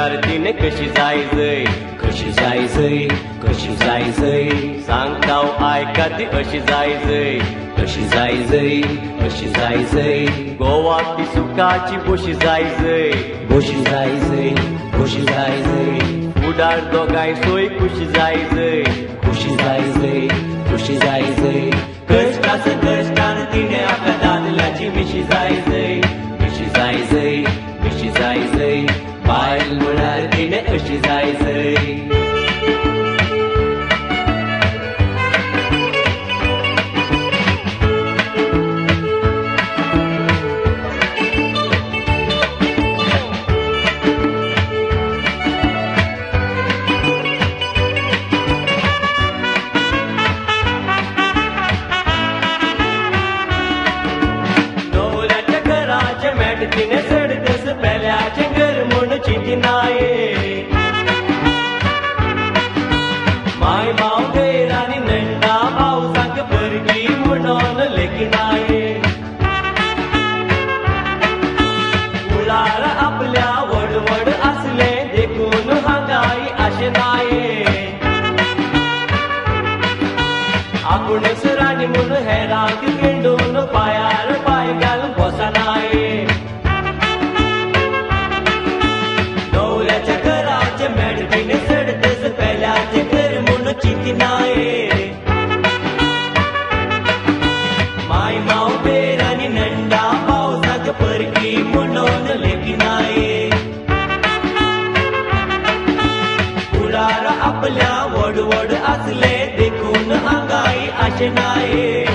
म्हणल्यार तिने कशी जायजय, कशी जायजय, कशी जायजय, सांगता आयका ती अशी जायजय, कशी जायजय, अशी जायजय, गोवाक ती सुखाची बोशी जायजय, बोशी जायजय, बोशी जायजय, फुडार दोगांय सोय खुशी जायजय, खुशी जायजय, खुशी जायजय, कष्टान तिने आपल्या दादल्याची मिशी जायजय, मिशी जायजय, मिशी जायजय, बायल म्हळ्यार तिने अशी जायजय. तिने सडकस पेल्याचे घर म्हूण चिंतिनाये, माय भाव घेर आनी नंडा भाव सांग भरगी म्हणून लेखिनाये, मुळार आपल्या वडवड असले देखून हांगाई आशे नाये, आपुणच राणी म्हूण हेरांक गेंडून पायार पाय घालून बसनाये, तिने सडतस पेल्याचे घर म्हूण चिंतिनाये, माय माव बेर आनी नंडा भाव सांग परकी म्हणून लेखिनाये, फुडार आपल्या वडवड असले देखून हांगाई आशे नाये,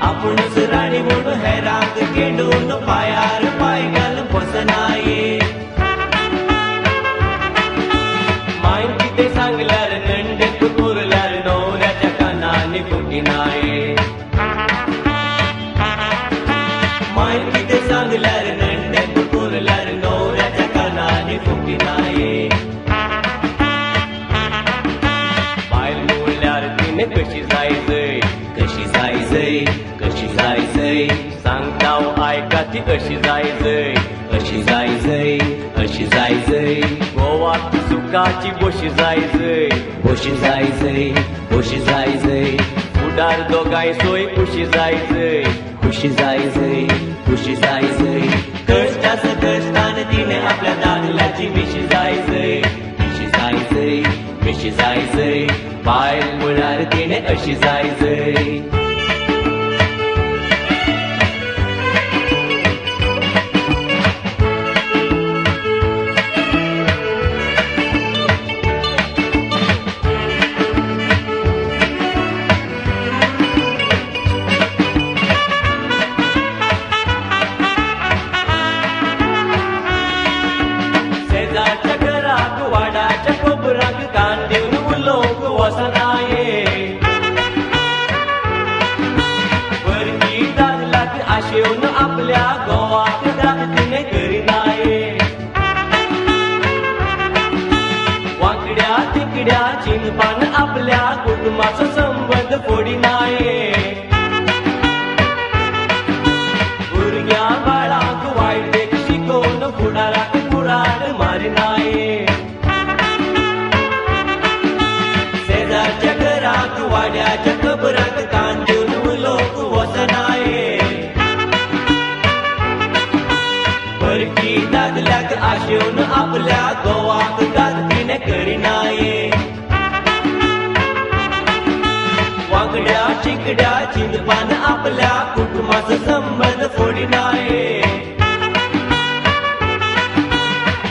आपुणच राणी म्हूण हेरांक गेंडून पायार पाय घालून बसनाये, सांगल्यार नंडेक पुरल्यार नवऱ्याच्या कानांनी फुटिनाये, माय कितें सांगल्यार नंडेक पुरल्यार नवऱ्याच्या कानांनी फुटिनाये, बायल म्हणल्यार तिने कशी जायजय, कशी जायजय, कशी जायजय, सांगता आयका ती अशी जायजय, अशी जायजय, अशी जायजय, गोवाक ती सुखाची बोशी जायजय, बोशी जायजय, बोशी जायजय, फुडार दोगांय सोय खुशी जायजय, खुशी जायजय, खुशी जायजय, कष्टान तिने आपल्या दादल्याची मिशी जायजय, मिशी जायजय, मिशी जायजय, बायल म्हळ्यार तिने अशी जायजय. आशेवन आपल्या गोवाक दाद तिने करिनाये, वांकड्या तिकड्या चिंतपान आपल्या कुटुंबाचो संबंध फोडिनाये, भुरग्या बाळाक वायट देख शिकोवन फुडाराक कुराड मारिनाये, शेजारच्या घराक वाड्याच्या खबराक कान दिवन लोक वचनाये, परकी दादल्याक आशेवन आपल्या गोवाक दाद तिने करिनाये, वांगड्या चिकड्या चिंतपान आपल्या कुटुंबाचो संबंध फोडिनाये,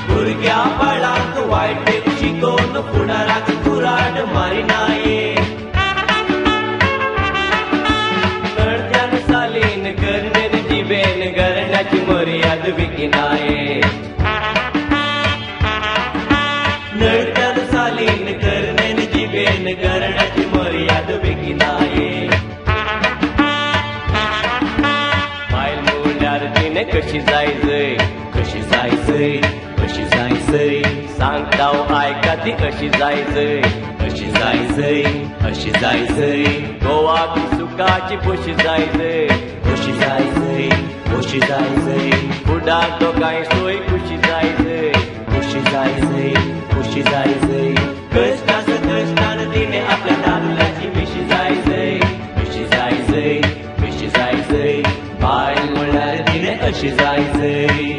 भुरग्या बाळाक वायट शिकोवन फुडाराक कुराड मारिनाये, नडत्यान सालीन करनेन जिबेन घरण्याची मर्याद विकिनाये, नडत्यान सालीन करनेन जिबेन घरण्याची मर्याद विकिनाये, बायल म्हणल्यार तिने कशी जायजय, कशी जायजय, कशी जायजय, सांगता आयका ती अशी जायजय, अशी जायजय, अशी जायजय, गोवाक सुखाची बोशी जायजय, बोशी जायजय, बोशी जायजय, दादो काय सोय खुशी जायचंय खुशी जायचंय खुशी जायचंय कष्टानं तिने आपल्या दादूलाची मिशी जायचंय मिशी जायचंय मिशी जायचंय बाय म्हणल्यार तिने अशी जायचंय